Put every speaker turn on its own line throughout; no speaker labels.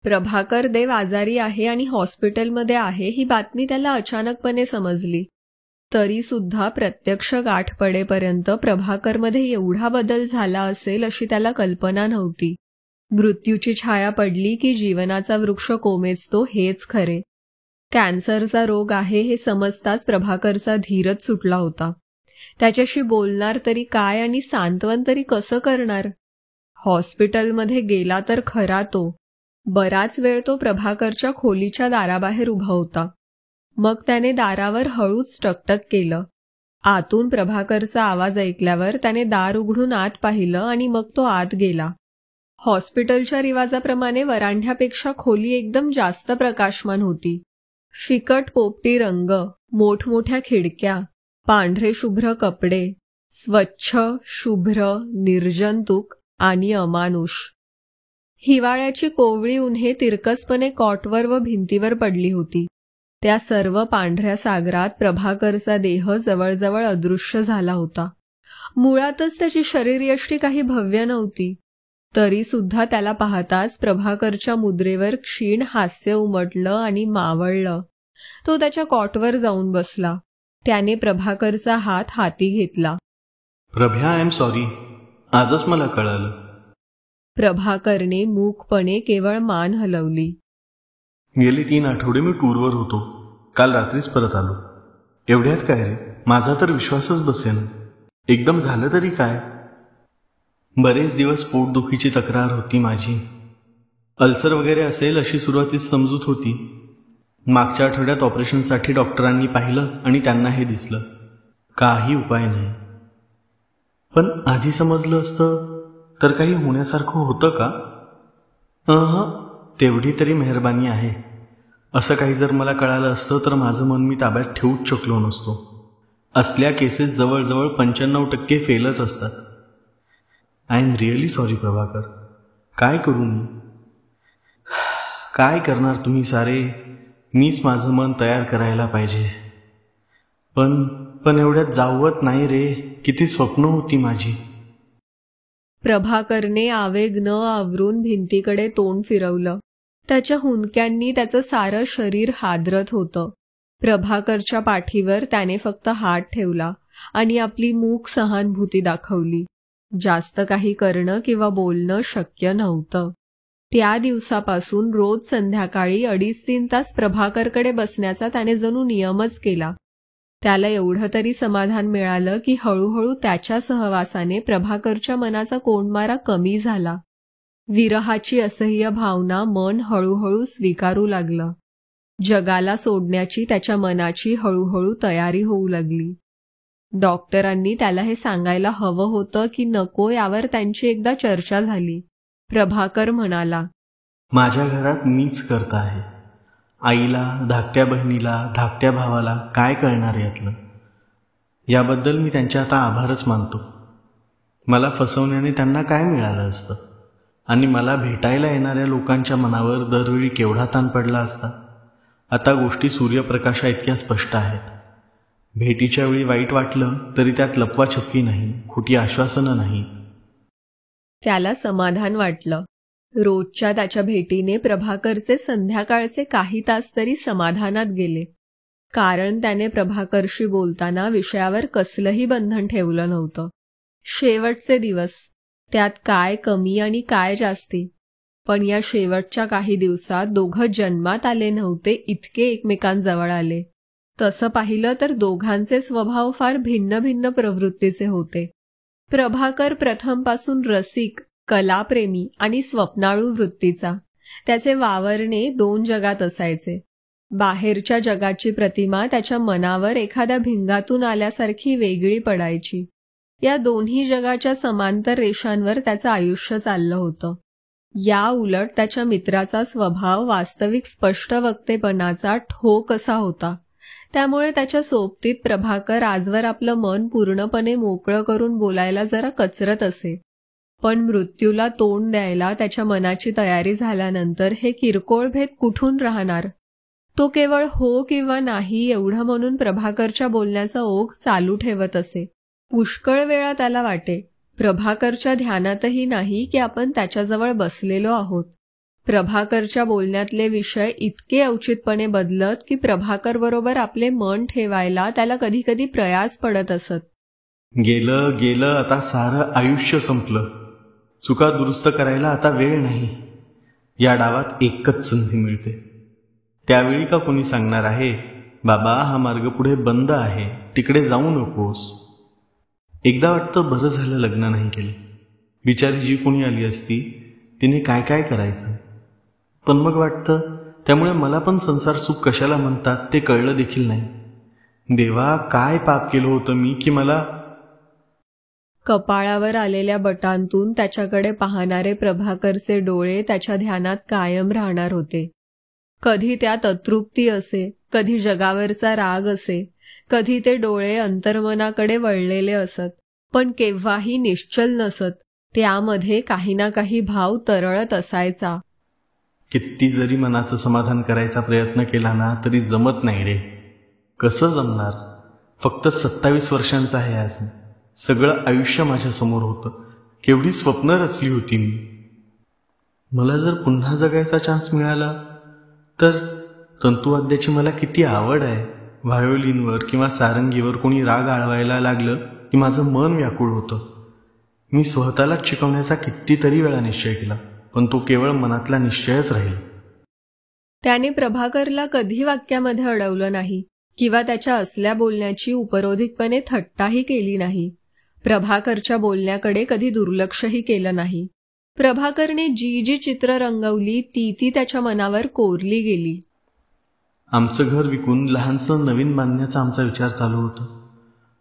प्रभाकर देव आजारी आहे आणि हॉस्पिटलमध्ये आहे ही बातमी त्याला अचानकपणे समजली. तरी सुद्धा प्रत्यक्ष गाठ पडेपर्यंत प्रभाकरमध्ये एवढा बदल झाला असेल अशी त्याला कल्पना नव्हती. मृत्यूची छाया पडली की जीवनाचा वृक्ष कोमेजतो हेच खरे. कॅन्सरचा रोग आहे हे समजताच प्रभाकरचा धीरच सुटला होता. त्याच्याशी बोलणार तरी काय आणि सांत्वन तरी कसं करणार? हॉस्पिटलमध्ये गेला तर खरा तो. बराच वेळ तो प्रभाकरच्या खोलीच्या दाराबाहेर उभा होता. मग त्याने दारावर हळूच टकटक केलं. आतून प्रभाकरचा आवाज ऐकल्यावर त्याने दार उघडून आत पाहिलं आणि मग तो आत गेला. हॉस्पिटलच्या रिवाजाप्रमाणे वरांढ्यापेक्षा खोली एकदम जास्त प्रकाशमान होती. फिकट पोपटी रंग, मोठमोठ्या खिडक्या, पांढरे शुभ्र कपडे, स्वच्छ, शुभ्र, निर्जंतुक आणि अमानुष. हिवाळ्याची कोवळी उन्हे तिरकसपणे कॉटवर व भिंतीवर पडली होती. त्या सर्व पांढऱ्या सागरात प्रभाकरचा देह जवळजवळ अदृश्य झाला होता. मुळातच त्याची शरीरयष्टी काही भव्य नव्हती. तरी सुद्धा त्याला पाहताच प्रभाकरच्या मुद्रेवर क्षीण हास्य उमटलं आणि मावळलं. तो त्याच्या कॉटवर जाऊन बसला. त्याने प्रभाकरचा हात हाती घेतला.
प्रभ्या, आय एम सॉरी. आजच मला कळालं.
प्रभाकरने मूकपणे केवळ मान हलवली.
गेली 3 आठवडे मी टूरवर होतो. काल रात्रीच परत आलो. एवढ्यात काय रे, माझा तर विश्वासच बसेना. एकदम झालं तरी काय? बरेच दिवस पोटदुखीची तक्रार होती माझी. अल्सर वगैरे असेल अशी सुरुवातीच समजूत होती. मागच्या आठवड्यात ऑपरेशनसाठी डॉक्टरांनी पाहिलं आणि त्यांना हे दिसलं. काही उपाय नाही. पण आधी समजलं असतं तर काही होण्यासारखं होतं का? तेवढी तरी मेहरबानी आहे. असं काही जर मला कळालं असतं तर माझं मन मी ताब्यात ठेवूच शकलो नसतो. असल्या केसेस जवळजवळ 95% फेलच असतात. I am really sorry Prabhakar. काय करू मी? काय करणार तुम्ही सारे? मीच माझं मन तयार करायला पाहिजे. पण एवढ्यात जावत नाही रे. किती स्वप्न होती माझी.
प्रभाकरने आवेग न आवरून भिंतीकडे तोंड फिरवलं. त्याच्या हुंदक्यांनी त्याचं सारं शरीर हादरत होतं. प्रभाकरच्या पाठीवर त्याने फक्त हात ठेवला आणि आपली मूक सहानुभूती दाखवली. जास्त काही करणं किंवा बोलणं शक्य नव्हतं. त्या दिवसापासून रोज संध्याकाळी 2.5-3 तास प्रभाकरकडे बसण्याचा त्याने जणू नियमच केला. त्याला एवढं तरी समाधान मिळालं की हळूहळू त्याच्या सहवासाने प्रभाकरच्या मनाचा कोंडमारा कमी झाला. विरहाची असह्य भावना मन हळूहळू स्वीकारू लागलं. जगाला सोडण्याची त्याच्या मनाची हळूहळू तयारी होऊ लागली. डॉक्टरांनी त्याला हे सांगायला हवं होतं की नको यावर त्यांची एकदा चर्चा झाली. प्रभाकर म्हणाला,
माझ्या घरात मीच करत आहे. आईला, धाकट्या बहिणीला, धाकट्या भावाला काय कळणार यातलं? याबद्दल मी त्यांचे आता आभारच मानतो. मला फसवण्याने त्यांना काय मिळालं असतं? आणि मला भेटायला येणाऱ्या लोकांच्या मनावर दरवेळी केवढा ताण पडला असता. आता गोष्टी सूर्यप्रकाशा इतक्या स्पष्ट आहेत. भेटीच्या वेळी वाईट वाटलं तरी त्यात लपवाछपवी नाही, खोटी आश्वासनं नाही.
त्याला समाधान वाटलं. रोजच्या त्याच्या भेटीने प्रभाकरचे संध्याकाळचे काही तास तरी समाधानात गेले. कारण त्याने प्रभाकरशी बोलताना विषयावर कसलंही बंधन ठेवलं नव्हतं. शेवटचे दिवस, त्यात काय कमी आणि काय जास्ती. पण या शेवटच्या काही दिवसात दोघं जन्मात आले नव्हते इतके एकमेकांजवळ आले. तसं पाहिलं तर दोघांचे स्वभाव फार भिन्न भिन्न प्रवृत्तीचे होते. प्रभाकर प्रथमपासून रसिक, कलाप्रेमी आणि स्वप्नाळू वृत्तीचा. त्याचे वावरणे 2 जगात असायचे. बाहेरच्या जगाची प्रतिमा त्याच्या मनावर एखाद्या भिंगातून आल्यासारखी वेगळी पडायची. या दोन्ही जगाच्या समांतर रेषांवर त्याचं आयुष्य चाललं होतं. या उलट त्याच्या मित्राचा स्वभाव वास्तविक स्पष्ट वक्तेपणाचा ठोक असा होता. त्यामुळे त्याच्या सोबतीत प्रभाकर आजवर आपलं मन पूर्णपणे मोकळं करून बोलायला जरा कचरत असे. पण मृत्यूला तोंड द्यायला त्याच्या मनाची तयारी झाल्यानंतर हे किरकोळ भेद कुठून राहणार? तो केवळ हो किंवा नाही एवढं म्हणून प्रभाकरच्या बोलण्याचा ओघ चालू ठेवत असे. पुष्कळ वेळा त्याला वाटे, प्रभाकरच्या ध्यानातही नाही की आपण त्याच्याजवळ बसलेलो आहोत. प्रभाकरच्या बोलण्यातले विषय इतके औचित्यपणे बदलत की प्रभाकर बरोबर आपले मन ठेवायला त्याला कधी कधी प्रयास पडत असत.
गेलं गेलं, आता सारं आयुष्य संपलं. चुका दुरुस्त करायला आता वेळ नाही. या डावात एकच संधी मिळते. त्यावेळी का कोणी सांगणार आहे, बाबा हा मार्ग पुढे बंद आहे, तिकडे जाऊ नकोस. एकदा वाटतं बरं झालं लग्न नाही केलं. बिचारी जी कोणी आली असती तिने काय काय करायचं. पण मग वाटतं त्यामुळे मला पण संसार सुख कशाला म्हणतात ते कळलं देखील नाही. देवा, काय पाप केलं होतं मी की मला.
कपाळावर आलेल्या बटांतून त्याच्याकडे पाहणारे प्रभाकरचे डोळे त्याच्या ध्यानात कायम राहणार होते. कधी त्यात अतृप्ती असे, कधी जगावरचा राग असे, कधी ते डोळे अंतर्मनाकडे वळलेले असत, पण केव्हाही निश्चल नसत. त्यामध्ये काही ना काही भाव तरळत असायचा.
किती जरी मनाचं समाधान करायचा प्रयत्न केला ना तरी जमत नाही रे. कसं जमणार. फक्त 27 वर्षांचा आहे आज मी. सगळं आयुष्य माझ्या समोर होतं. केवढी स्वप्न रचली होती मी. मला जर पुन्हा जगायचा चान्स मिळाला तर. तंतुवाद्याची मला किती आवड आहे. व्हायोलिनवर किंवा सारंगीवर कोणी राग आळवायला लागलं की माझं मन व्याकुळ होतं. मी स्वतःलाच शिकवण्याचा कितीतरी वेळा निश्चय केला, पण तो केवळ मनातला निश्चयच राहील.
त्याने प्रभाकरला कधी वाक्यामध्ये अडवलं नाही किंवा त्याच्या असल्या बोलण्याची उपरोधिकपणे थट्टाही केली नाही. प्रभाकरच्या बोलण्याकडे कधी दुर्लक्षही केलं नाही. प्रभाकरने जी जी चित्र रंगवली ती ती त्याच्या मनावर कोरली गेली.
आमचं घर विकून लहानसं नवीन बांधण्याचा आमचा विचार चालू होता.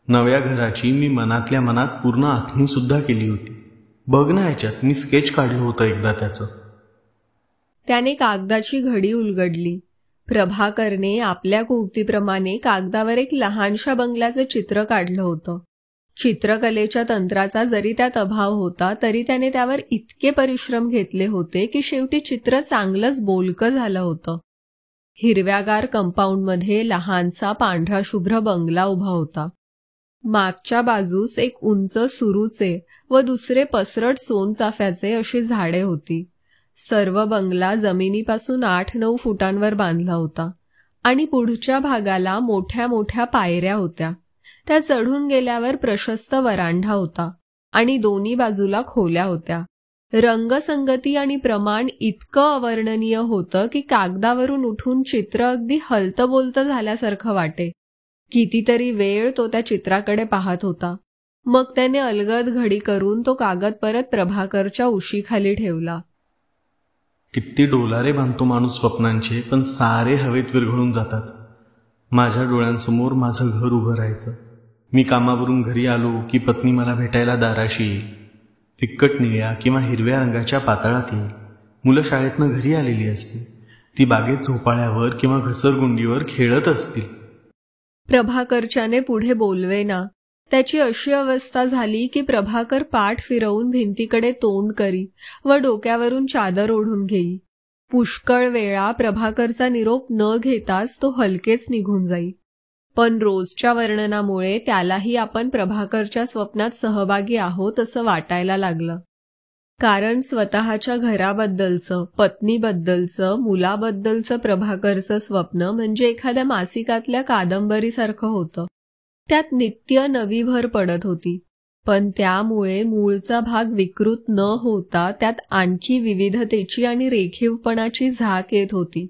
नव्या घराची मी मनातल्या मनात पूर्ण आखणी सुद्धा केली होती. बघ ना, याच्यात मी स्केच काढलं होतं एकदा त्याचं.
त्याने कागदाची घडी उलगडली. प्रभाकरने आपल्या कुवतीप्रमाणे कागदावर एक लहानशा बंगल्याचं चित्र काढलं होतं. चित्रकलेच्या तंत्राचा जरी त्यात अभाव होता तरी त्याने त्यावर इतके परिश्रम घेतले होते की शेवटी चित्र चांगलंच बोलकं झालं होतं. हिरव्यागार कंपाऊंडमध्ये लहानसा पांढरा शुभ्र बंगला उभा होता. मागच्या बाजूस एक उंच सुरूचे व दुसरे पसरट सोनचाफ्याचे अशी झाडे होती. सर्व बंगला जमिनीपासून 8-9 फुटांवर बांधला होता आणि पुढच्या भागाला मोठ्या मोठ्या पायऱ्या होत्या. त्या चढून गेल्यावर प्रशस्त वरांढा होता आणि दोन्ही बाजूला खोल्या होत्या. रंगसंगती आणि प्रमाण इतकं अवर्णनीय होतं की कागदावरून उठून चित्र अगदी हलतं बोलतं झाल्यासारखं वाटे. कितीतरी वेळ तो त्या चित्राकडे पाहत होता. मग त्याने अलगद घडी करून तो कागद परत प्रभाकरच्या उशीखाली ठेवला.
किती डोलारे बांधतो माणूस स्वप्नांचे, पण सारे हवेत विरघळून जातात. माझ्या डोळ्यांसमोर माझं घर उभं राहायचं. मी कामावरून घरी आलो की पत्नी मला भेटायला दाराशी येईल. फिक्कट निळ्या किंवा हिरव्या रंगाच्या पातळात येईल. मुलं शाळेतनं घरी आलेली असतील. ती बागेत झोपाळ्यावर किंवा घसरगुंडीवर खेळत असतील.
प्रभाकरच्याने पुढे बोलवेना. त्याची अशी अवस्था झाली की प्रभाकर पाठ फिरवून भिंतीकडे तोंड करी व डोक्यावरून चादर ओढून घेई. पुष्कळ वेळा प्रभाकरचा निरोप न घेताच तो हलकेच निघून जाई. पण रोजच्या वर्णनामुळे त्यालाही आपण प्रभाकरच्या स्वप्नात सहभागी आहोत असं वाटायला लागलं. कारण स्वतःच्या घराबद्दलचं, पत्नीबद्दलचं, मुलाबद्दलचं प्रभाकरचं स्वप्न म्हणजे एखाद्या मासिकातल्या कादंबरीसारखं होतं. त्यात नित्य नवी भर पडत होती. पण त्यामुळे मूळचा भाग विकृत न होता त्यात आणखी विविधतेची आणि रेखीवपणाची झाक येत होती.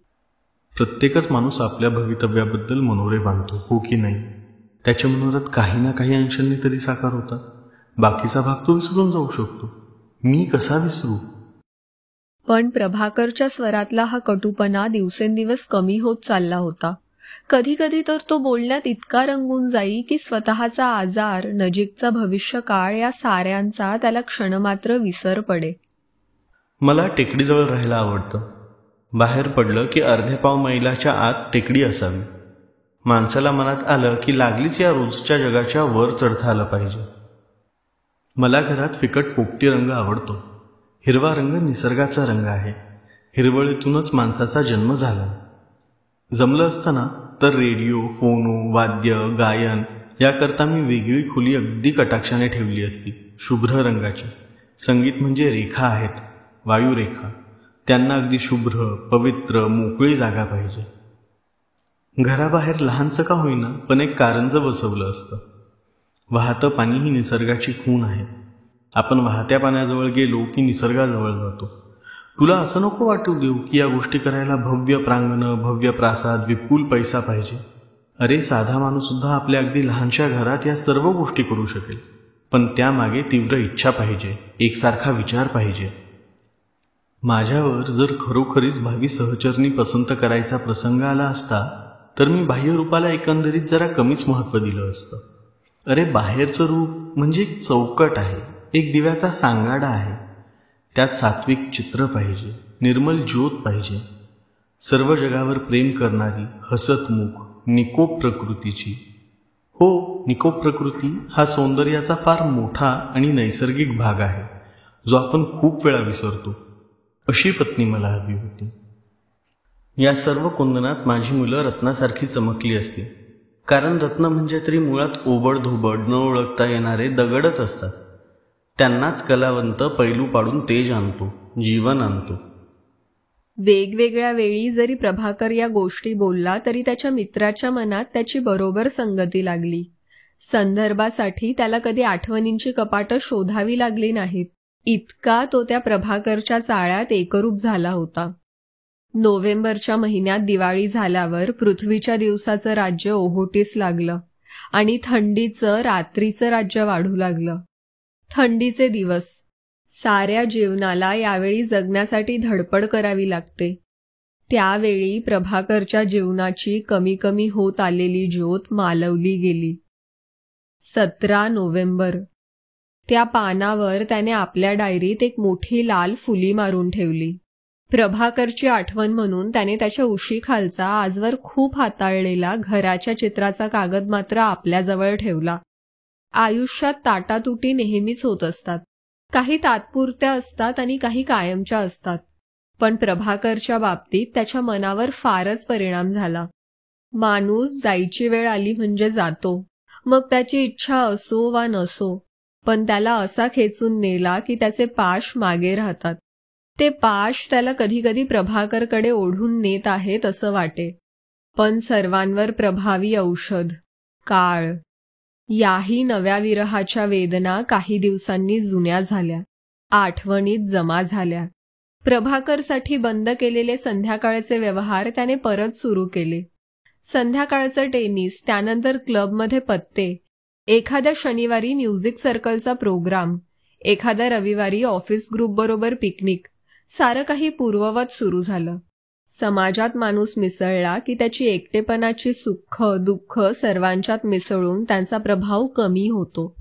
प्रत्येकच माणूस आपल्या भवितव्याबद्दल मनोरे बांधतो, हो की नाही? त्याच्या मनोरात काही ना काही अंशांनी तरी साकार होतात. बाकीचा भाग तो विसरून जाऊ शकतो. मी कसा विसरू?
पण प्रभाकरच्या स्वरातला हा कटुपणा दिवसेंदिवस कमी होत चालला होता. कधी कधी तर तो बोलण्यात इतका रंगून जाई की स्वतःचा आजार, नजीकचा भविष्यकाळ या साऱ्यांचा त्याला क्षणमात्र विसर पडे.
मला टेकडीजवळ राहायला आवडतं. बाहेर पडलं की अर्ध्या पाव मैलाच्या आत टेकडी असावी. माणसाला मनात आलं की लागलीच या रोजच्या जगाच्या वर चढता आलं पाहिजे. मला घरात फिकट पोपटी रंग आवडतो. हिरवा रंग निसर्गाचा रंग आहे. हिरवळीतूनच माणसाचा जन्म झाला. जमलं असतं ना तर रेडिओ, फोनो, वाद्य, गायन याकरता मी वेगळी खोली अगदी कटाक्षाने ठेवली असती, शुभ्र रंगाची. संगीत म्हणजे रेखा आहेत, वायुरेखा. त्यांना अगदी शुभ्र, पवित्र, मोकळी जागा पाहिजे. घराबाहेर लहानसं का होईना पण एक कारंजं बसवलं असतं. वाहतं पाणी ही निसर्गाची खूण आहे. आपण वाहत्या पाण्याजवळ गेलो की निसर्गाजवळ जातो. तुला असं नको वाटू देऊ की या गोष्टी करायला भव्य प्रांगणं, भव्य प्रासाद, विपुल पैसा पाहिजे. अरे, साधा माणूस सुद्धा आपल्या अगदी लहानशा घरात या सर्व गोष्टी करू शकेल. पण त्यामागे तीव्र इच्छा पाहिजे, एकसारखा विचार पाहिजे. माझ्यावर जर खरोखरीच भावी सहचरणी पसंत करायचा प्रसंग आला असता तर मी बाह्य रूपाला एकंदरीत जरा कमीच महत्त्व दिलं असतं. अरे, बाहेरचं रूप म्हणजे एक चौकट आहे, एक दिव्याचा सांगाडा आहे. त्यात सात्विक चित्र पाहिजे, निर्मल ज्योत पाहिजे. सर्व जगावर प्रेम करणारी, हसतमुख, निकोप प्रकृतीची. हो, निकोप प्रकृती हा सौंदर्याचा फार मोठा आणि नैसर्गिक भाग आहे, जो आपण खूप वेळा विसरतो. अशी पत्नी मला हवी होती. या सर्व कुंदनात माझी मुलं रत्नासारखी चमकली असती. कारण रत्न म्हणजे तरी मुळात ओबडधोबड, न ओळखता येणारे दगडच असतात. त्यांनाच कलावंत पैलू पाडून तेज आणतो, जीवन आणतो.
वेगवेगळ्या वेळी जरी प्रभाकर या गोष्टी बोलला तरी त्याच्या मित्राच्या मनात त्याची बरोबर संगती लागली. संदर्भासाठी त्याला कधी आठवणींची कपाटं शोधावी लागली नाहीत. इतका तो त्या प्रभाकरच्या चाळ्यात एकरूप झाला होता. नोव्हेंबरच्या महिन्यात दिवाळी झाल्यावर पृथ्वीच्या दिवसाचं राज्य ओहोटीस लागलं आणि थंडीचं रात्रीचं राज्य वाढू लागलं. थंडीचे दिवस. साऱ्या जीवनाला यावेळी जगण्यासाठी धडपड करावी लागते. त्यावेळी प्रभाकरच्या जीवनाची कमी कमी होत आलेली ज्योत मालवली गेली. 17 नोव्हेंबर. त्या पानावर त्याने आपल्या डायरीत एक मोठी लाल फुली मारून ठेवली. प्रभाकरची आठवण म्हणून त्याने त्याच्या उशीखालचा आजवर खूप हाताळलेला घराच्या चित्राचा कागद मात्र आपल्याजवळ ठेवला. आयुष्यात ताटातुटी नेहमीच होत असतात. काही तात्पुरत्या असतात आणि काही कायमच्या असतात. पण प्रभाकरच्या बाबतीत त्याच्या मनावर फारच परिणाम झाला. माणूस जायची वेळ आली म्हणजे जातो, मग त्याची इच्छा असो वा नसो, पण त्याला असा खेचून नेला की त्याचे पाश मागे राहतात. ते पाश त्याला कधीकधी प्रभाकरकडे ओढून नेत आहेत असं वाटे. पण सर्वांवर प्रभावी औषध काळ. याही नव्या विरहाच्या वेदना काही दिवसांनी जुन्या झाल्या, आठवणीत जमा झाल्या. प्रभाकरसाठी बंद केलेले संध्याकाळचे व्यवहार त्याने परत सुरू केले. संध्याकाळचं टेनिस, त्यानंतर क्लबमध्ये पत्ते, एखाद्या शनिवारी म्युझिक सर्कलचा प्रोग्राम, एखाद्या रविवारी ऑफिस ग्रुपबरोबर पिकनिक, सारं काही पूर्ववत सुरू झालं. समाजात माणूस मिसळला की त्याची एकटेपणाची सुख दुःख सर्वांच्यात मिसळून त्यांचा प्रभाव कमी होतो.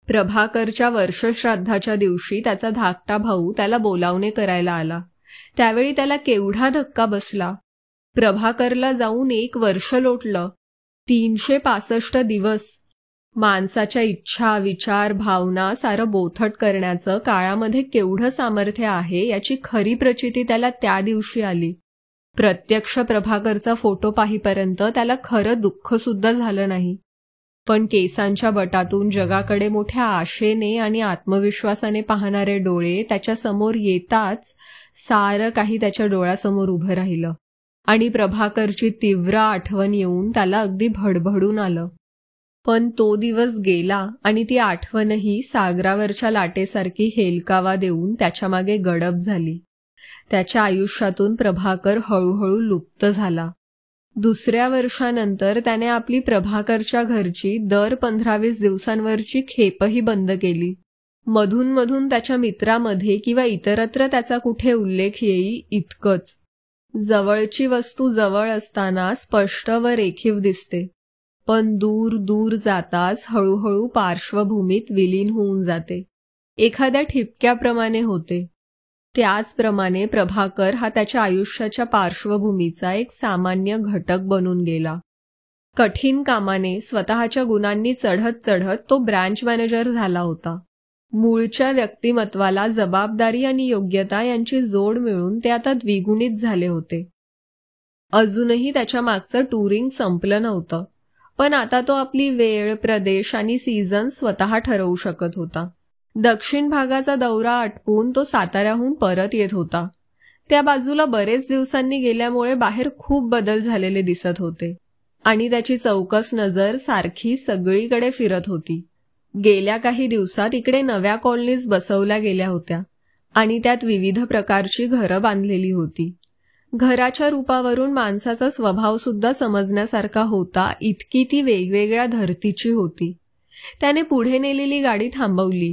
प्रभाकरच्या वर्षश्राद्धाच्या दिवशी त्याचा धाकटा भाऊ त्याला बोलावणे करायला आला. त्यावेळी त्याला केवढा धक्का बसला. प्रभाकरला जाऊन 1 वर्ष लोटलं. 365 दिवस. माणसाच्या इच्छा, विचार, भावना सारं बोथट करण्याचं काळामध्ये केवढं सामर्थ्य आहे याची खरी प्रचिती त्याला त्या दिवशी आली. प्रत्यक्ष प्रभाकरचा फोटो पाहीपर्यंत त्याला खरं दुःख सुद्धा झालं नाही. पण केसांच्या बटातून जगाकडे मोठ्या आशेने आणि आत्मविश्वासाने पाहणारे डोळे त्याच्या समोर येताच सारं काही त्याच्या डोळ्यासमोर उभं राहिलं आणि प्रभाकरची तीव्र आठवण येऊन त्याला अगदी भडभडून आलं. पण तो दिवस गेला आणि ती आठवणही सागरावरच्या लाटेसारखी हेलकावा देऊन त्याच्यामागे गडप झाली. त्याच्या आयुष्यातून प्रभाकर हळूहळू लुप्त झाला. दुसऱ्या वर्षानंतर त्याने आपली प्रभाकरच्या घरची दर 15-20 दिवसांवरची खेपही बंद केली. मधून मधून त्याच्या मित्रामध्ये किंवा इतरत्र त्याचा कुठे उल्लेख येई इतकंच. जवळची वस्तू जवळ असताना स्पष्ट व रेखीव दिसते, पण दूर दूर जाताच हळूहळू पार्श्वभूमीत विलीन होऊन जाते, एखाद्या ठिपक्याप्रमाणे होते. त्याचप्रमाणे प्रभाकर हा त्याच्या आयुष्याच्या पार्श्वभूमीचा एक सामान्य घटक बनून गेला. कठीण कामाने स्वतःच्या गुणांनी चढत चढत तो ब्रँच मॅनेजर झाला होता. मूळच्या व्यक्तिमत्वाला जबाबदारी आणि योग्यता यांची जोड मिळून ते आता द्विगुणित झाले होते. अजूनही त्याच्या मागचं टुरिंग संपलं नव्हतं, पण आता तो आपली वेळ, प्रदेश आणि सीझन स्वतः ठरवू शकत होता. दक्षिण भागाचा दौरा आटपून तो साताऱ्याहून परत येत होता. त्या बाजूला बरेच दिवसांनी गेल्यामुळे बाहेर खूप बदल झालेले दिसत होते आणि त्याची चौकस नजर सारखी सगळीकडे फिरत होती. गेल्या काही दिवसात इकडे नव्या कॉलनीज बसवल्या गेल्या होत्या आणि त्यात विविध प्रकारची घरं बांधलेली होती. घराच्या रूपावरून माणसाचा स्वभाव सुद्धा समजण्यासारखा होता, इतकी ती वेगवेगळ्या धर्तीची होती. त्याने पुढे नेलेली गाडी थांबवली.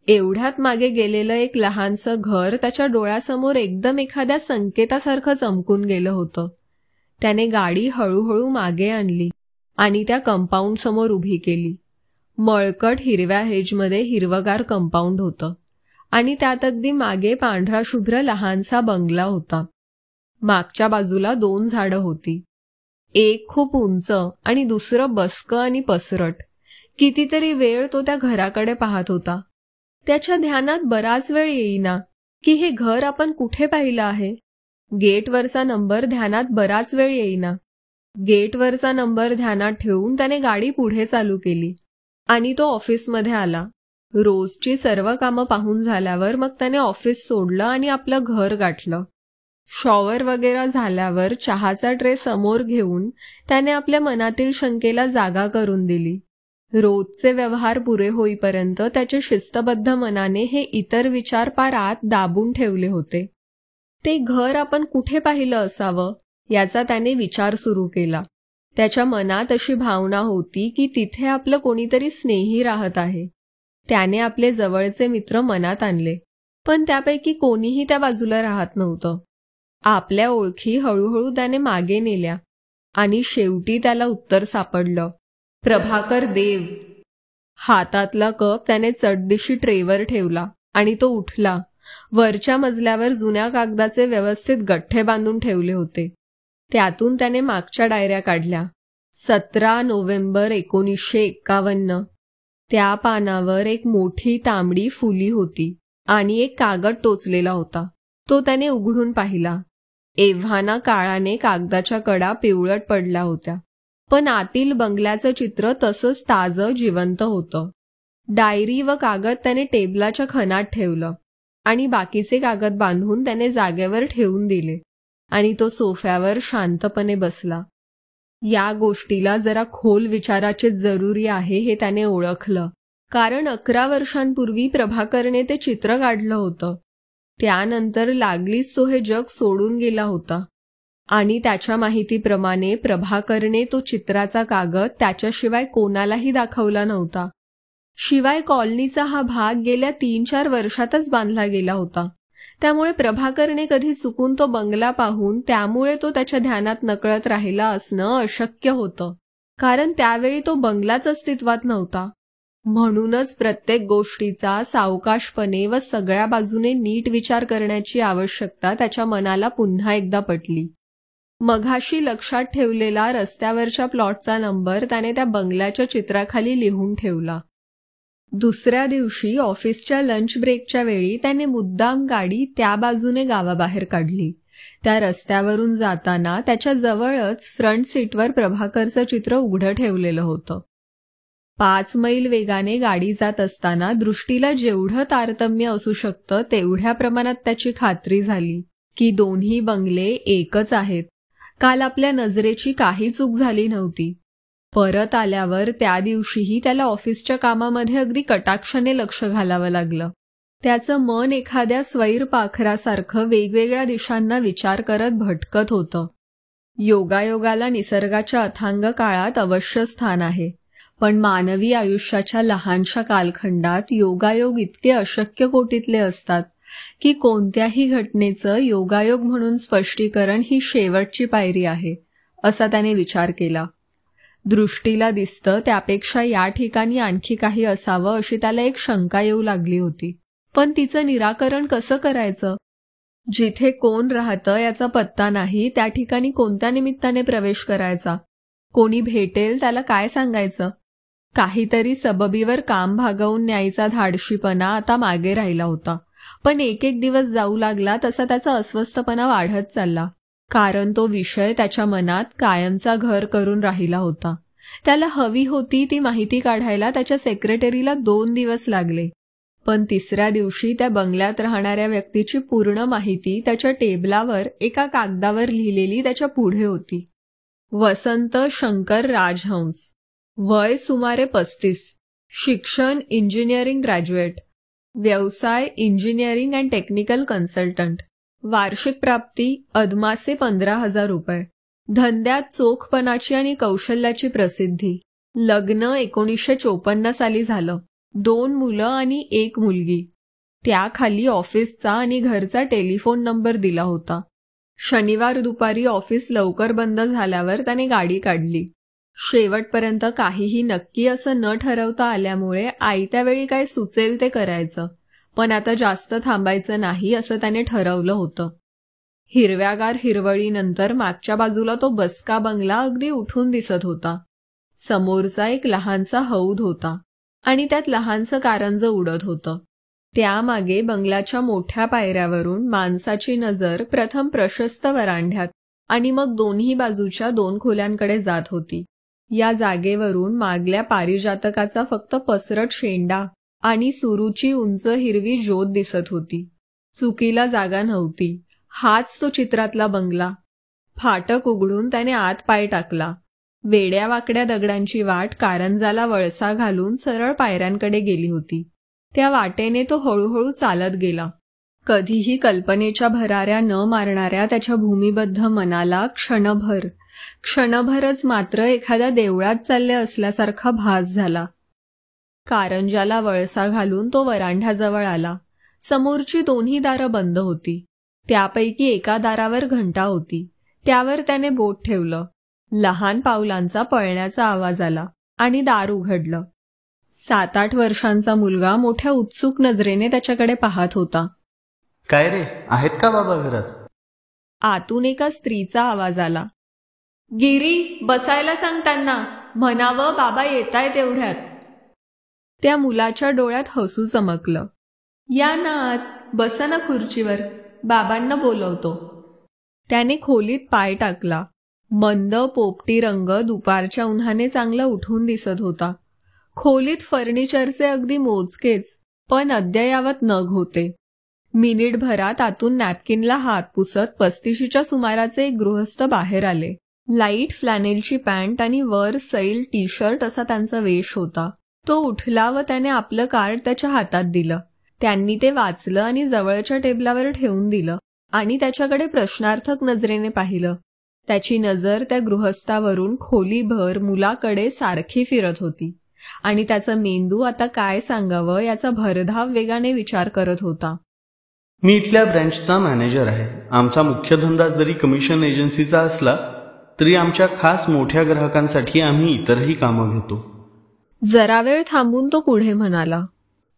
एवढ्यात मागे गेलेलं एक लहानसं घर त्याच्या डोळ्यासमोर एकदम एखाद्या संकेतासारखं चमकून गेलं होतं. त्याने गाडी हळूहळू मागे आणली आणि त्या कंपाऊंड समोर उभी केली. मळकट हिरव्या हेजमध्ये हिरवगार कंपाऊंड होतं आणि त्यात अगदी मागे पांढरा शुभ्र लहानसा बंगला होता. मागच्या बाजूला 2 झाडं होती. एक खूप उंच आणि दुसरं बसकं आणि पसरट. कितीतरी वेळ तो त्या घराकडे पाहत होता. त्याच्या ध्यानात बराच वेळ येईना की हे घर आपण कुठे पाहिलं आहे. गेटवरचा नंबर ध्यानात बराच वेळ येईना. गेटवरचा नंबर ध्यानात ठेवून त्याने गाडी पुढे चालू केली आणि तो ऑफिसमध्ये आला. रोजची सर्व कामं पाहून झाल्यावर मग त्याने ऑफिस सोडलं आणि आपलं घर गाठलं. शॉवर वगैरे झाल्यावर चहाचा ट्रे समोर घेऊन त्याने आपल्या मनातील शंकेला जागा करून दिली. रोजचे व्यवहार पुरे होईपर्यंत त्याच्या शिस्तबद्ध मनाने हे इतर विचार पार आत दाबून ठेवले होते. ते घर आपण कुठे पाहिलं असावं याचा त्याने विचार सुरू केला. त्याच्या मनात अशी भावना होती की तिथे आपलं कोणीतरी स्नेही राहत आहे. त्याने आपले जवळचे मित्र मनात आणले, पण त्यापैकी कोणीही त्या बाजूला राहत नव्हतं. आपल्या ओळखी हळूहळू त्याने मागे नेल्या आणि शेवटी त्याला उत्तर सापडलं, प्रभाकर देव. हातातला कप त्याने चटदिशी ट्रेवर ठेवला आणि तो उठला. वरच्या मजल्यावर जुन्या कागदाचे व्यवस्थित गठ्ठे बांधून ठेवले होते. त्यातून त्याने मागच्या डायऱ्या काढल्या. 17 नोव्हेंबर 1951. त्या पानावर एक मोठी तांबडी फुली होती आणि एक कागद टोचलेला होता. तो त्याने उघडून पाहिला. एव्हाना काळाने कागदाच्या कडा पिवळट पडल्या होत्या, पण आतील बंगल्याचं चित्र तसंच ताजं जिवंत होतं. डायरी व कागद त्याने टेबलाच्या खणात ठेवलं आणि बाकीचे कागद बांधून त्याने जागेवर ठेवून दिले आणि तो सोफ्यावर शांतपणे बसला. या गोष्टीला जरा खोल विचाराचे जरुरी आहे हे त्याने ओळखलं, कारण 11 वर्षांपूर्वी प्रभाकरने ते चित्र काढलं होतं. त्यानंतर लागलीच तो हे जग सोडून गेला होता आणि त्याच्या माहितीप्रमाणे प्रभाकरने तो चित्राचा कागद त्याच्याशिवाय कोणालाही दाखवला नव्हता. शिवाय कॉलनीचा हा भाग गेल्या 3-4 वर्षातच बांधला गेला होता. त्यामुळे प्रभाकरने कधी चुकून तो बंगला पाहून त्यामुळे तो त्याच्या ध्यानात नकळत राहिला असणं अशक्य होतं, कारण त्यावेळी तो बंगलाच अस्तित्वात नव्हता. म्हणूनच प्रत्येक गोष्टीचा सावकाशपणे व सगळ्या बाजूने नीट विचार करण्याची आवश्यकता त्याच्या मनाला पुन्हा एकदा पटली. मघाशी लक्षात ठेवलेला रस्त्यावरच्या प्लॉटचा नंबर त्याने त्या बंगल्याच्या चित्राखाली लिहून ठेवला. दुसऱ्या दिवशी ऑफिसच्या लंच ब्रेकच्या वेळी त्याने मुद्दाम गाडी त्या बाजूने गावाबाहेर काढली. त्या रस्त्यावरून जाताना त्याच्या जवळच फ्रंट सीटवर प्रभाकरचं चित्र उघडं ठेवलेलं होतं. 5 मैल वेगाने गाडी जात असताना दृष्टीला जेवढं तारतम्य असू शकतं तेवढ्या प्रमाणात त्याची खात्री झाली की दोन्ही बंगले एकच आहेत. काल आपल्या नजरेची काही चूक झाली नव्हती. परत आल्यावर त्या दिवशीही त्याला ऑफिसच्या कामामध्ये अगदी कटाक्षाने लक्ष घालावं लागलं. त्याचं मन एखाद्या स्वैर पाखरासारखं वेगवेगळ्या दिशांना विचार करत भटकत होतं. योगायोगाला निसर्गाच्या अथांग काळात अवश्य स्थान आहे, पण मानवी आयुष्याच्या लहानशा कालखंडात योगायोग इतके अशक्य कोटीतले असतात की कोणत्याही घटनेचं योगायोग म्हणून स्पष्टीकरण ही शेवटची पायरी आहे, असा त्याने विचार केला. दृष्टीला दिसतं त्यापेक्षा या ठिकाणी आणखी काही असावं अशी त्याला एक शंका येऊ लागली होती. पण तिचं निराकरण कसं करायचं? जिथे कोण राहतं याचा पत्ता नाही, त्या ठिकाणी कोणत्या निमित्ताने प्रवेश करायचा? कोणी भेटेल त्याला काय सांगायचं? काहीतरी सबबीवर काम भागवून न्यायचा धाडशीपणा आता मागे राहिला होता. पण एक दिवस जाऊ लागला तसा त्याचा अस्वस्थपणा वाढत चालला, कारण तो विषय त्याच्या मनात कायमचा घर करून राहिला होता. त्याला हवी होती ती माहिती काढायला त्याच्या सेक्रेटरीला 2 दिवस लागले. पण तिसऱ्या दिवशी त्या बंगल्यात राहणाऱ्या व्यक्तीची पूर्ण माहिती त्याच्या टेबलावर एका कागदावर लिहिलेली त्याच्या पुढे होती. वसंत शंकर राजहंस, वय सुमारे 35, शिक्षण इंजिनिअरिंग ग्रॅज्युएट, व्यवसाय इंजिनिअरिंग अँड टेक्निकल कन्सल्टंट, वार्षिक प्राप्ती अदमासे 15,000 रुपये, धंद्यात चोखपणाची आणि कौशल्याची प्रसिद्धी, लग्न 1954 साली झालं, 2 मुलं आणि 1 मुलगी. त्याखाली ऑफिसचा आणि घरचा टेलिफोन नंबर दिला होता. शनिवार दुपारी ऑफिस लवकर बंद झाल्यावर त्याने गाडी काढली. शेवटपर्यंत काहीही नक्की असं न ठरवता आल्यामुळे आयत्या वेळी काय सुचेल ते करायचं, पण आता जास्त थांबायचं नाही असं त्याने ठरवलं होतं. हिरव्यागार हिरवळीनंतर मागच्या बाजूला तो बसका बंगला अगदी उठून दिसत होता. समोरचा एक लहानसा हौद होता आणि त्यात लहानसं कारंजं उडत होतं. त्यामागे बंगल्याच्या मोठ्या पायऱ्यावरून माणसाची नजर प्रथम प्रशस्त वरांढ्यात आणि मग दोन्ही बाजूच्या 2 खोल्यांकडे जात होती. या जागेवरून मागल्या पारिजातकाचा फक्त पसरट शेंडा आणि सुरूची उंच हिरवी ज्योत दिसत होती. चुकीला जागा नव्हती. हाच तो चित्रातला बंगला. फाटक उघडून त्याने आत पाय टाकला. वेड्या वाकड्या दगडांची वाट कारंजाला वळसा घालून सरळ पायऱ्यांकडे गेली होती. त्या वाटेने तो हळूहळू चालत गेला. कधीही कल्पनेच्या भराऱ्या न मारणाऱ्या त्याच्या भूमिबद्ध मनाला क्षणभरच मात्र एखाद्या देवळात चालले असल्यासारखा भास झाला. कारंजाला वळसा घालून तो वरांढ्याजवळ आला. समोरची 2ही दारं बंद होती. त्यापैकी एका दारावर घंटा होती. त्यावर त्याने बोट ठेवलं. लहान पावलांचा पळण्याचा आवाज आला आणि दार उघडलं. 7-8 वर्षांचा मुलगा मोठ्या उत्सुक नजरेने त्याच्याकडे पाहत होता.
काय रे, आहेत का बाबा घरात?
आतून एका स्त्रीचा आवाज आला. गिरी, बसायला सांग त्यांना, म्हणावं बाबा येतायत एवढ्यात. त्या मुलाच्या डोळ्यात हसू चमकलं. या ना आत, बसा ना खुर्चीवर, बाबांना बोलवतो. त्याने खोलीत पाय टाकला. मंद पोपटी रंग दुपारच्या उन्हाने चांगला उठून दिसत होता. खोलीत फर्निचरचे अगदी मोजकेच पण अद्ययावत नग होते. मिनिटभरात आतून नॅपकिनला हात पुसत 35च्या सुमाराचे एक गृहस्थ बाहेर आले. लाईट फ्लॅनेलची पॅन्ट आणि वर सैल टी शर्ट असा त्यांचा वेश होता. तो उठला व त्याने आपलं कार्ड त्याच्या हातात दिलं. त्यांनी ते वाचलं आणि जवळच्या टेबलावर ठेवून दिलं आणि त्याच्याकडे प्रश्नार्थक नजरेने पाहिलं. त्याची नजर त्या गृहस्थावरून खोलीभर मुलाकडे सारखी फिरत होती आणि त्याचा मेंदू आता काय सांगावं याचा भरधाव वेगाने विचार करत होता.
मी इथल्या ब्रँचचा मॅनेजर आहे. आमचा मुख्य धंदा जरी कमिशन एजन्सीचा असला तरी आमच्या खास मोठ्या ग्राहकांसाठी आम्ही इतरही कामं घेतो.
जरा वेळ थांबून तो पुढे म्हणाला.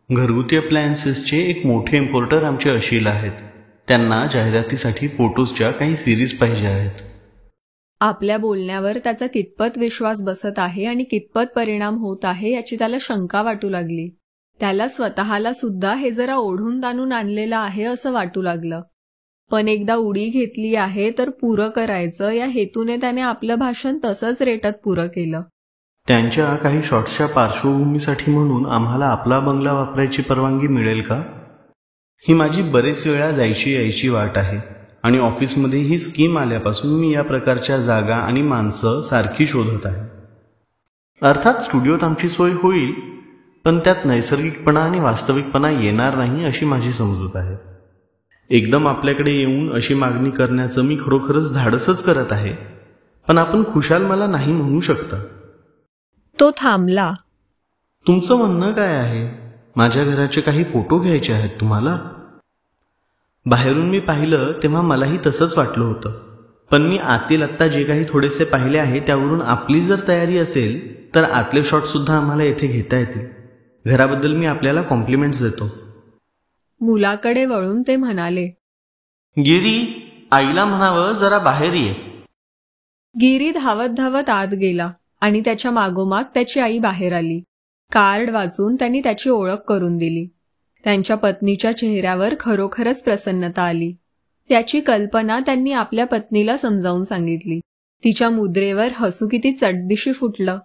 घरगुती अप्लायन्सेसचे एक मोठे इम्पोर्टर आमचे अशील आहेत. त्यांना जाहिरातीसाठी फोटोजच्या काही सिरीज पाहिजे आहेत.
आपल्या बोलण्यावर त्याचा कितपत विश्वास बसत आहे आणि कितपत परिणाम होत आहे याची त्याला शंका वाटू लागली. त्याला स्वतःला सुद्धा हे जरा ओढून ताणून आणलेलं आहे असं वाटू लागलं. पण एकदा उडी घेतली आहे तर पुरं करायचं या हेतूने त्याने आपलं भाषण तसंच रेटत पुरं केलं.
त्यांच्या काही शॉट्सच्या पार्श्वभूमीसाठी म्हणून आम्हाला आपला बंगला वापरायची परवानगी मिळेल का? ही माझी बरेच वेळा जायची यायची वाट आहे आणि ऑफिसमध्ये ही स्कीम आल्यापासून मी या प्रकारच्या जागा आणि माणसं सारखी शोधत आहे. अर्थात स्टुडिओत आमची सोय होईल, पण त्यात नैसर्गिकपणा आणि वास्तविकपणा येणार नाही अशी माझी समजूत आहे. एकदम आपल्याकडे येऊन अशी मागणी करण्याचं मी खरोखरच धाडसच करत आहे, पण आपण खुशाल मला नाही म्हणू शकता.
तो थांबला.
तुमचं म्हणणं काय आहे? माझ्या घराचे काही फोटो घ्यायचे आहेत तुम्हाला? बाहेरून मी पाहिलं तेव्हा मलाही तसंच वाटलं होतं, पण मी आतील आत्ता जे काही थोडेसे पाहिले आहे त्यावरून आपली जर तयारी असेल तर आतले शॉट सुद्धा आम्हाला येथे घेता येतील. घराबद्दल मी आपल्याला कॉम्प्लिमेंट्स देतो.
मुलाकडे वळून ते म्हणाले.
गिरी, आईला म्हणावं जरा बाहेर ये.
गिरी धावत धावत आत गेला आणि त्याच्या मागोमाग त्याची आई बाहेर आली. कार्ड वाचून त्यांनी त्याची ओळख करून दिली. त्यांच्या पत्नीच्या चेहऱ्यावर खरोखरच प्रसन्नता आली. त्याची कल्पना त्यांनी आपल्या पत्नीला समजावून सांगितली. तिच्या मुद्रेवर हसू किती चटदिशी फुटलं.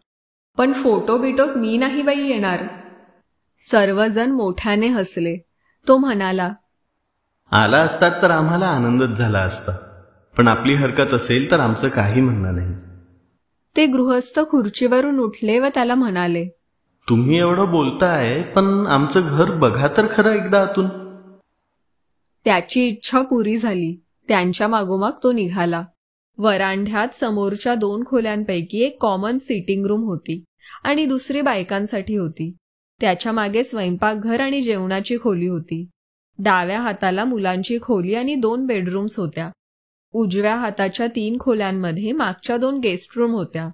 पण फोटो बिटोत मी नाही बाई येणार. सर्वजण मोठ्याने हसले. तो म्हणाला,
आला असतात तर आम्हाला आनंदच झाला असता, पण आपली हरकत असेल तर आमचं काही म्हणणं नाही.
ते गृहस्थ खुर्चीवरून उठले व त्याला म्हणाले,
तुम्ही एवढं बोलताय, पण आमचं घर बघा तर खरं एकदा आतून.
त्याची इच्छा पुरी झाली. त्यांच्या मागोमाग तो निघाला. वरांढ्यात समोरच्या 2 खोल्यांपैकी एक कॉमन सिटिंग रूम होती आणि दुसरी बायकांसाठी होती. त्याच्या मागे स्वयंपाकघर आणि जेवणाची खोली होती. डाव्या हाताला मुलांची खोली आणि 2 बेडरूम्स होत्या. उजव्या हाताच्या 3 खोल्यांमध्ये मागच्या 2 गेस्ट रूम होत्या.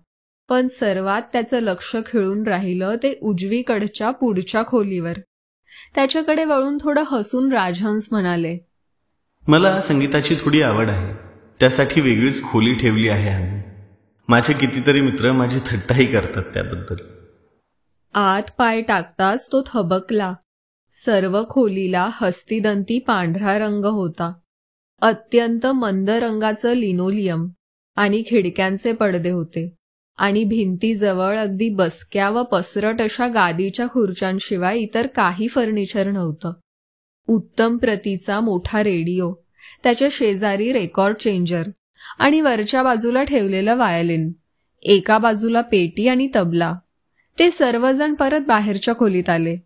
पण सर्वात त्याचं लक्ष खिळून राहिलं ते उजवीकडच्या पुढच्या खोलीवर. त्याच्याकडे वळून थोडं हसून राजहंस म्हणाले,
मला संगीताची थोडी आवड आहे, त्यासाठी वेगळीच खोली ठेवली आहे आम्ही. माझे कितीतरी मित्र माझी थट्टाही करतात त्याबद्दल.
आत पाय टाकताच तो थबकला. सर्व खोलीला हस्तिदंती पांढरा रंग होता. अत्यंत मंद रंगाचं लिनोलियम आणि खिडक्यांचे पडदे होते आणि भिंतीजवळ अगदी बसक्या व पसरट अशा गादीच्या खुर्च्यांशिवाय इतर काही फर्निचर नव्हतं. उत्तम प्रतीचा मोठा रेडिओ, त्याच्या शेजारी रेकॉर्ड चेंजर आणि वरच्या बाजूला ठेवलेलं वायलिन, एका बाजूला पेटी आणि तबला. ते सर्वजण परत बाहेरच्या खोलीत आले.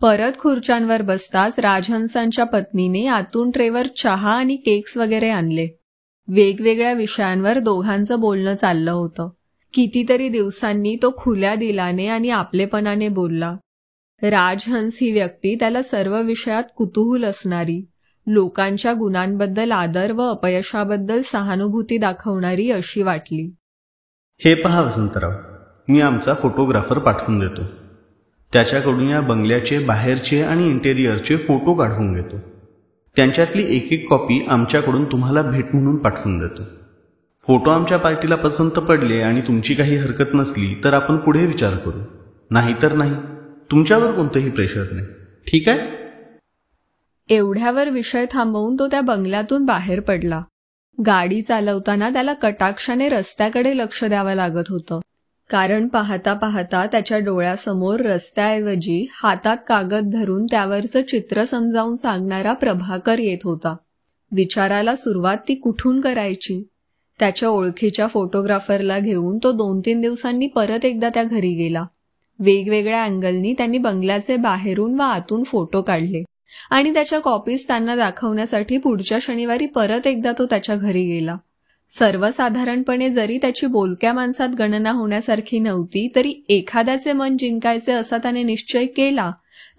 परत खुर्च्यांवर बसताच राजहंसांच्या पत्नीने आतून ट्रेवर चहा आणि केक्स वगैरे आणले. वेगवेगळ्या विषयांवर दोघांचं बोलणं चाललं होतं. कितीतरी दिवसांनी तो खुल्या दिलाने आणि आपलेपणाने बोलला. राजहंस ही व्यक्ती त्याला सर्व विषयात कुतूहल असणारी, लोकांच्या गुणांबद्दल आदर व अपयशाबद्दल सहानुभूती दाखवणारी अशी वाटली.
हे पहा वसंतराव, मी आमचा फोटोग्राफर पाठवून देतो. त्याच्याकडून या बंगल्याचे बाहेरचे आणि इंटेरियरचे फोटो काढवून घेतो. त्यांच्यातली एक एक कॉपी आमच्याकडून तुम्हाला भेट म्हणून पाठवून देतो. फोटो आमच्या पार्टीला पसंत पडले आणि तुमची काही हरकत नसली तर आपण पुढे विचार करू, नाहीतर नाही. तुमच्यावर कोणतंही प्रेशर नाही, ठीक आहे?
एवढ्यावर विषय थांबवून तो त्या बंगल्यातून बाहेर पडला. गाडी चालवताना त्याला कटाक्षाने रस्त्याकडे लक्ष द्यावं लागत होतं, कारण पाहता पाहता त्याच्या डोळ्यासमोर रस्त्याऐवजी हातात कागद धरून त्यावरचं चित्र समजावून सांगणारा प्रभाकर येत होता. विचाराला सुरुवात ती कुठून करायची? त्याच्या ओळखीच्या फोटोग्राफरला घेऊन तो 2-3 दिवसांनी परत एकदा त्या घरी गेला. वेगवेगळ्या अँगलनी त्यांनी बंगल्याचे बाहेरून व आतून फोटो काढले आणि त्याच्या कॉपीज त्यांना दाखवण्यासाठी पुढच्या शनिवारी परत एकदा तो त्याच्या घरी गेला. सर्वसाधारणपणे जरी त्याची बोलक्या माणसात गणना होण्यासारखी नव्हती, तरी एखाद्याचे मन जिंकायचे असा त्याने निश्चय केला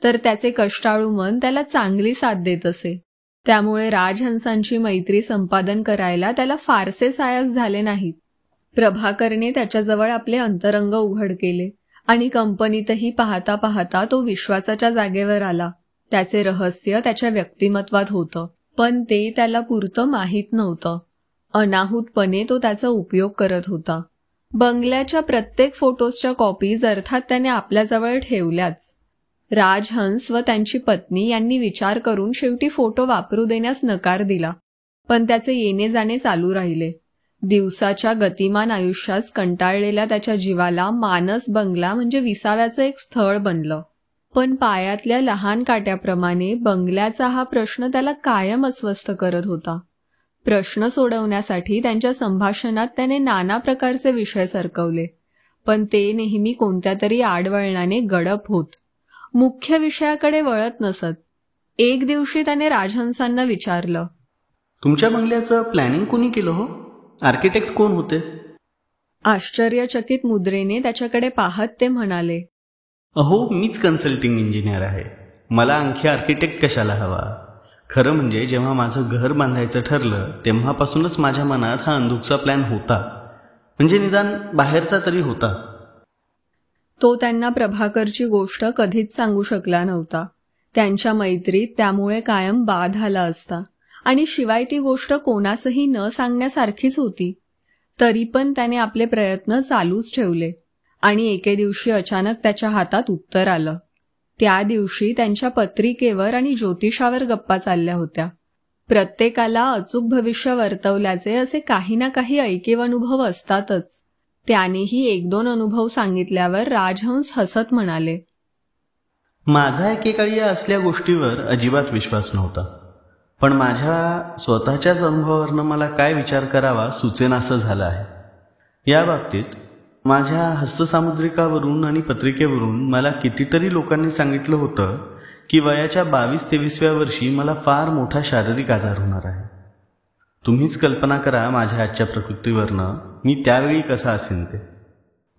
तर त्याचे कष्टाळू मन त्याला चांगली साथ देत असे. त्यामुळे राजहंसांची मैत्री संपादन करायला त्याला फारसे सायास झाले नाहीत. प्रभाकरने त्याच्याजवळ आपले अंतरंग उघड केले आणि कंपनीतही पाहता पाहता तो विश्वासाच्या जागेवर आला. त्याचे रहस्य त्याच्या व्यक्तिमत्वात होतं, पण ते त्याला पुरतं माहीत नव्हतं. अनाहूतपणे तो त्याचा उपयोग करत होता. बंगल्याच्या प्रत्येक फोटोजच्या कॉपीज अर्थात त्याने आपल्याजवळ ठेवल्याच. राजहंस व त्यांची पत्नी यांनी विचार करून शेवटी फोटो वापरू देण्यास नकार दिला, पण त्याचे येणे जाणे चालू राहिले. दिवसाच्या गतिमान आयुष्यात कंटाळलेल्या त्याच्या जीवाला मानस बंगला म्हणजे विसाव्याचं एक स्थळ बनलं. पण पायातल्या लहान काट्याप्रमाणे बंगल्याचा हा प्रश्न त्याला कायम अस्वस्थ करत होता. प्रश्न सोडवण्यासाठी त्यांच्या संभाषणात त्याने नाना प्रकारचे विषय सरकवले, पण ते नेहमी कोणत्या तरी आडवळणाने गडप होत, मुख्य विषयाकडे वळत नसत. एक दिवशी त्याने राजहंसांना विचारलं,
तुमच्या बंगल्याचं प्लॅनिंग कोणी केलं हो? आर्किटेक्ट कोण होते?
आश्चर्यचकित मुद्रेने त्याच्याकडे पाहत ते म्हणाले,
अहो, मीच कन्सल्टिंग इंजिनियर आहे. मला आणखी आर्किटेक्ट कशाला हवा? खरं म्हणजे जेव्हा माझं घर बांधायचं ठरलं तेव्हापासूनच माझ्या मनात हा अंधुकचा प्लॅन होता, म्हणजे निदान बाहेरचा तरी होता.
तो त्यांना प्रभाकरची गोष्ट कधीच सांगू शकला नव्हता. त्यांच्या मैत्रीत त्यामुळे कायम बाध आला असता आणि शिवाय ती गोष्ट कोणासही न सांगण्यासारखीच होती. तरी पण त्याने आपले प्रयत्न चालूच ठेवले आणि एके दिवशी अचानक त्याच्या हातात उत्तर आलं. त्या दिवशी त्यांच्या पत्रिकेवर आणि ज्योतिषावर गप्पा चालल्या होत्या. प्रत्येकाला अचूक भविष्य वर्तवल्याचे असे काही ना काही ऐकीव अनुभव असतातच. त्यानेही 1-2 अनुभव सांगितल्यावर राजहंस हसत म्हणाले,
माझा एकेकाळी या असल्या गोष्टीवर अजिबात विश्वास नव्हता, पण माझ्या स्वतःच्याच अनुभवावरनं मला काय विचार करावा सुचेनासं झालं आहे. या बाबतीत माझ्या हस्तसामुद्रिकावरून आणि पत्रिकेवरून मला कितीतरी लोकांनी सांगितलं होतं की वयाच्या 22-23व्या वर्षी मला फार मोठा शारीरिक आजार होणार आहे. तुम्हीच कल्पना करा माझ्या आजच्या प्रकृतीवरनं मी त्यावेळी कसा असेन ते.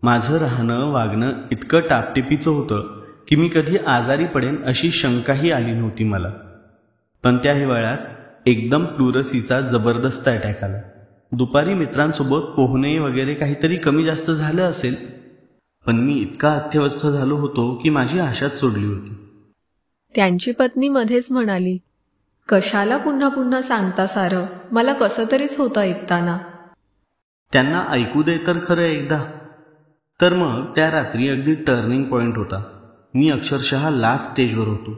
माझं राहणं वागणं इतकं टापटिपीचं होतं की मी कधी आजारी पडेन अशी शंकाही आली नव्हती मला. पण त्या हिवाळ्यात एकदम प्लुरसीचा जबरदस्त अटॅक आला. दुपारी मित्रांसोबत पोहणे वगैरे काहीतरी कमी जास्त झालं असेल, पण मी इतका अत्यवस्थ झालो होतो की माझी आशाच सोडली होती.
त्यांची पत्नी मध्येच म्हणाली, कशाला पुन्हा पुन्हा सांगता सारं, मला कसं तरीच होतं ऐकताना.
त्यांना ऐकू दे तर खरं एकदा. तर मग त्या रात्री अगदी टर्निंग पॉइंट होता. मी अक्षरशः लास्ट स्टेजवर होतो.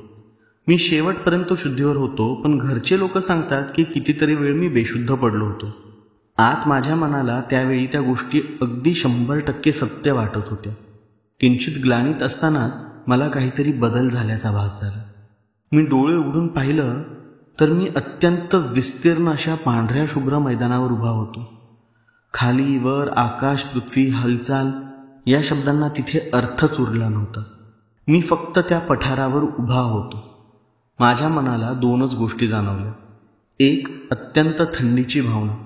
मी शेवटपर्यंत शुद्धीवर होतो, पण घरचे लोक सांगतात की कितीतरी वेळ मी बेशुद्ध पडलो होतो. आत माझ्या मनाला त्यावेळी त्या गोष्टी अगदी 100% सत्य वाटत होत्या. किंचित ग्लानीत असतानाच मला काहीतरी बदल झाल्याचा भास झाला. मी डोळे उघडून पाहिलं तर मी अत्यंत विस्तीर्ण अशा पांढऱ्या शुभ्र मैदानावर उभा होतो. खाली वर आकाश पृथ्वी हालचाल या शब्दांना तिथे अर्थच उरला नव्हता. मी फक्त त्या पठारावर उभा होतो. माझ्या मनाला 2च गोष्टी जाणवल्या. एक अत्यंत थंडीची भावना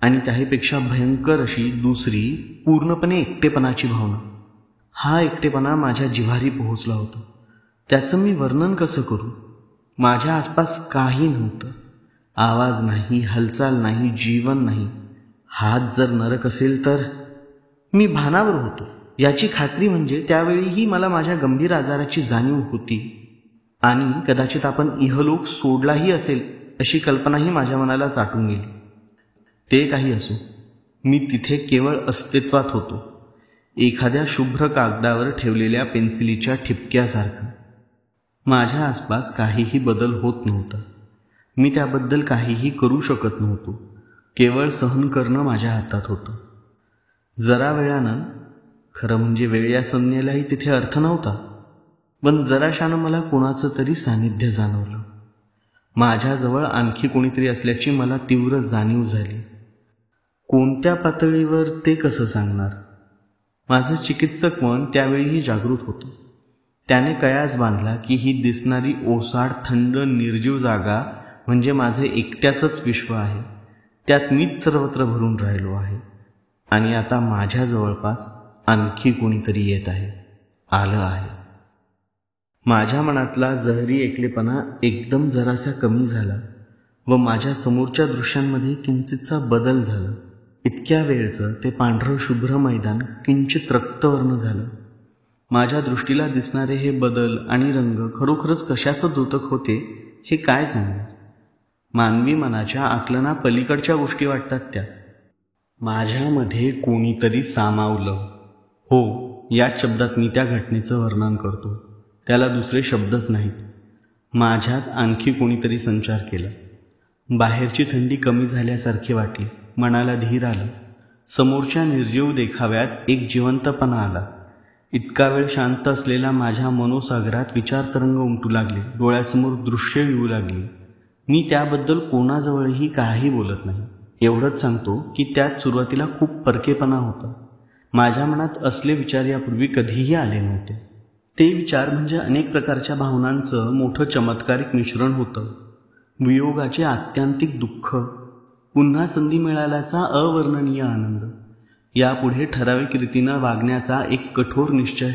आणि त्याहीपेक्षा भयंकर अशी दुसरी पूर्णपणे एकटेपणाची भावना. हा एकटेपणा माझ्या जिव्हारी पोहोचला होता. त्याचं मी वर्णन कसं करू. माझ्या आसपास काही नव्हतं. आवाज नाही, हालचाल नाही, जीवन नाही. हात जर नरक असेल तर मी भानावर होतो याची खात्री म्हणजे त्यावेळीही मला माझ्या गंभीर आजाराची जाणीव होती आणि कदाचित आपण इहलोक सोडलाही असेल अशी कल्पनाही माझ्या मनाला चाटून गेली. ते काही असो, मी तिथे केवळ अस्तित्वात होतो, एखाद्या शुभ्र कागदावर ठेवलेल्या पेन्सिलीच्या ठिपक्यासारखं. माझ्या आसपास काहीही बदल होत नव्हता. मी त्याबद्दल काहीही करू शकत नव्हतो. केवळ सहन करणं माझ्या हातात होतं. जरा वेळानं, खरं म्हणजे वेळ या संज्ञेलाही तिथे अर्थ नव्हता, पण जराशानं मला कोणाचं तरी सानिध्य जाणवलं. माझ्याजवळ आणखी कोणीतरी असल्याची मला तीव्र जाणीव झाली. कोणत्या पातळीवर ते कसं सांगणार. माझं चिकित्सक मन त्यावेळीही जागृत होतं. त्याने कयास बांधला की ही दिसणारी ओसाड थंड निर्जीव जागा म्हणजे माझे एकट्याचंच विश्व आहे. त्यात मीच सर्वत्र भरून राहिलो आहे आणि आता माझ्या जवळपास आणखी कोणीतरी येत आहे, आलं आहे. माझ्या मनातला जहरी एकलेपणा एकदम जरासा कमी झाला व माझ्या समोरच्या दृश्यांमध्ये किंचितचा बदल झाला. इतक्या वेळचं ते पांढरं शुभ्र मैदान किंचित रक्तवर्ण झालं. माझ्या दृष्टीला दिसणारे हे बदल आणि रंग खरोखरच कशाचं द्योतक होते हे काय सांगणार. मानवी मनाच्या आकलना पलीकडच्या गोष्टी वाटतात त्या. माझ्यामध्ये कोणीतरी सामावलं. हो, याच शब्दात मी त्या घटनेचं वर्णन करतो. त्याला दुसरे शब्दच नाहीत. माझ्यात आणखी कोणीतरी संचार केला. बाहेरची थंडी कमी झाल्यासारखी वाटली. मनाला धीर आलं. समोरच्या निर्जीव देखाव्यात एक जिवंतपणा आला. इतका वेळ शांत असलेला माझ्या मनोसागरात विचारतरंग उमटू लागले. डोळ्यासमोर दृश्य येऊ लागली. मी त्याबद्दल कोणाजवळही काही बोलत नाही. एवढंच सांगतो की त्यात सुरुवातीला खूप परकेपणा होता. माझ्या मनात असले विचार यापूर्वी कधीही आले नव्हते. ते विचार म्हणजे अनेक प्रकारच्या भावनांचं मोठं चमत्कारिक मिश्रण होतं. वियोगाचे आत्यंतिक दुःख, पुन्हा संधी मिळाल्याचा अवर्णनीय आनंद, यापुढे ठराविक रीतीनं वागण्याचा एक कठोर निश्चय.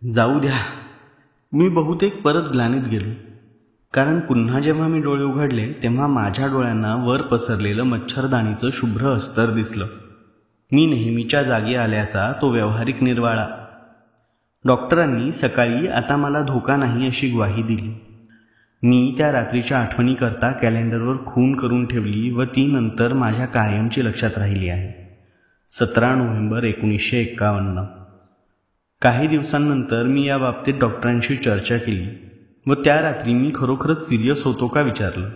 जाऊ द्या, मी बहुतेक परत ग्लानीत गेलो. कारण पुन्हा जेव्हा मी डोळे उघडले तेव्हा माझ्या डोळ्यांना वर पसरलेलं मच्छरदाणीचं शुभ्र अस्तर दिसलं. मी नेहमीच्या जागी आल्याचा तो व्यावहारिक निर्वाळा. डॉक्टरांनी सकाळी आता मला धोका नाही अशी ग्वाही दिली. मी त्या रात्रीच्या आठवणीकरता कॅलेंडरवर खून करून ठेवली व ती नंतर माझ्या कायमची लक्षात राहिली आहे. 17 नोव्हेंबर 1951. काही दिवसांनंतर मी या बाबतीत डॉक्टरांशी चर्चा केली व त्या रात्री मी खरोखरच सिरियस होतो का विचारलं.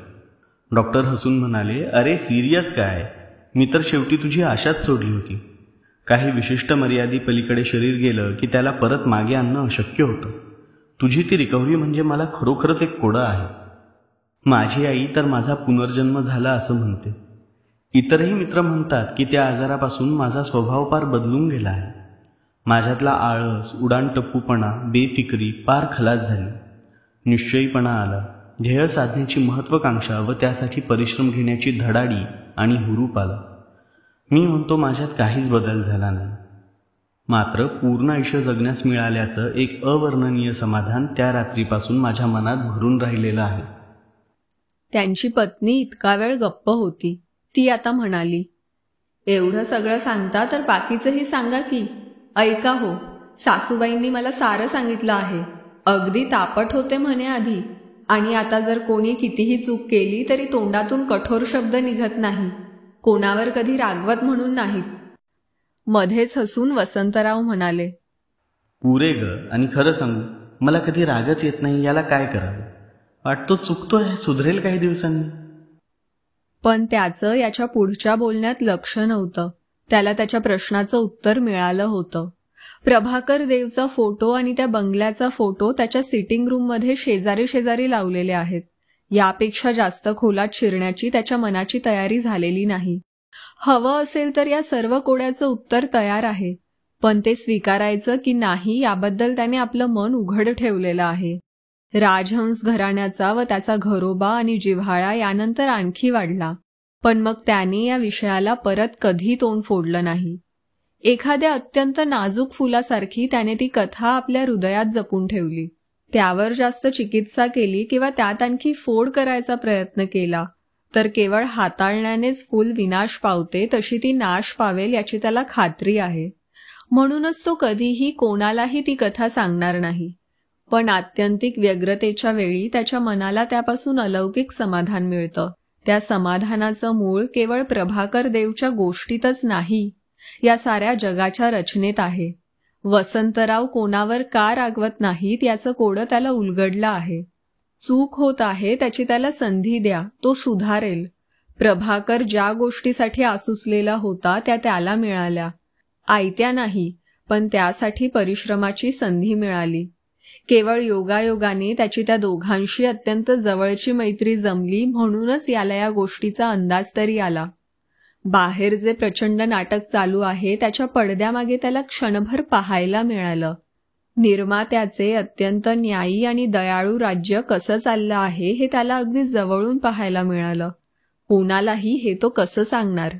डॉक्टर हसून म्हणाले, अरे सिरियस काय, मी तर शेवटी तुझी आशाच सोडली होती. काही विशिष्ट मर्यादेपलीकडे शरीर गेलं की त्याला परत मागे आणणं अशक्य होतं. तुझी ती रिकव्हरी म्हणजे मला खरोखरच एक कोडं आहे. माझी आई तर माझा पुनर्जन्म झाला असं म्हणते. इतरही मित्र म्हणतात की त्या आजारापासून माझा स्वभाव पार बदलून गेला आहे. माझ्यातला आळस, उडाणटप्पूपणा, बेफिक्री पार खलास झाली. निश्चयीपणा आला. ध्येय साधण्याची महत्त्वाकांक्षा व त्यासाठी परिश्रम घेण्याची धडाडी आणि हुरूप आला. मी म्हणतो माझ्यात काहीच बदल झाला नाही. मात्र पूर्ण आयुष्य जगण्यास मिळाल्याचं एक अवर्णनीय समाधान त्या रात्रीपासून माझ्या मनात भरून राहिलेलं आहे.
त्यांची पत्नी इतका वेळ गप्प होती. ती आता म्हणाली, एवढं सगळं सांगता तर बाकीचंही सांगा की. ऐका हो, सासूबाईंनी मला सारं सांगितलं आहे. अगदी तापट होते म्हणे आधी, आणि आता जर कोणी कितीही चूक केली तरी तोंडातून कठोर शब्द निघत नाही. कोणावर कधी रागवत म्हणून नाहीत. मध्येच हसून वसंतराव म्हणाले,
पुरे ग. आणि खरं सांगू, मला कधी रागच येत नाही. याला काय करावं? वाटतो चुकतोय, सुधरेल काही दिवसांनी.
पण त्याचं याच्या पुढच्या बोलण्यात लक्ष नव्हतं. त्याला त्याच्या प्रश्नाचं उत्तर मिळालं होतं. प्रभाकर देवचा फोटो आणि त्या बंगल्याचा फोटो त्याच्या सिटिंग रूममध्ये शेजारी शेजारी लावलेले आहेत. यापेक्षा जास्त खोलात शिरण्याची त्याच्या मनाची तयारी झालेली नाही. हवं असेल तर या सर्व कोड्याचं उत्तर तयार आहे, पण ते स्वीकारायचं की नाही याबद्दल त्याने आपलं मन उघड ठेवलेलं आहे. राजहंस घराण्याचा व त्याचा घरोबा आणि जिव्हाळा यानंतर आणखी वाढला, पण मग त्याने या विषयाला परत कधी तोंड फोडलं नाही. एखाद्या अत्यंत नाजूक फुलासारखी त्याने ती कथा आपल्या हृदयात जपून ठेवली. त्यावर जास्त चिकित्सा केली किंवा त्यात आणखी फोड करायचा प्रयत्न केला तर केवळ हाताळण्यानेच फूल विनाश पावते तशी ती नाश पावेल याची त्याला खात्री आहे. म्हणूनच तो कधीही कोणालाही ती कथा सांगणार नाही. पण आत्यंतिक व्यग्रतेच्या वेळी त्याच्या मनाला त्यापासून अलौकिक समाधान मिळतं. त्या समाधानाचं मूळ केवळ प्रभाकर देवच्या गोष्टीतच नाही, या साऱ्या जगाच्या रचनेत आहे. वसंतराव कोणावर का रागवत नाहीत याचं कोडं त्याला उलगडलं आहे. चूक होत आहे त्याची त्याला संधी द्या, तो सुधारेल. प्रभाकर ज्या गोष्टीसाठी आसुसलेला होता त्या त्याला मिळाल्या. आयत्या नाही, पण त्यासाठी परिश्रमाची संधी मिळाली. केवळ योगायोगाने त्याची त्या दोघांशी अत्यंत जवळची मैत्री जमली, म्हणूनच याला या गोष्टीचा अंदाज तरी आला. बाहेर जे प्रचंड नाटक चालू आहे त्याच्या पडद्यामागे त्याला क्षणभर पाहायला मिळालं. निर्मात्याचे अत्यंत न्यायी आणि दयाळू राज्य कसं चाललं आहे हे त्याला अगदी जवळून पाहायला मिळालं. कोणालाही हे तो कसं सांगणार.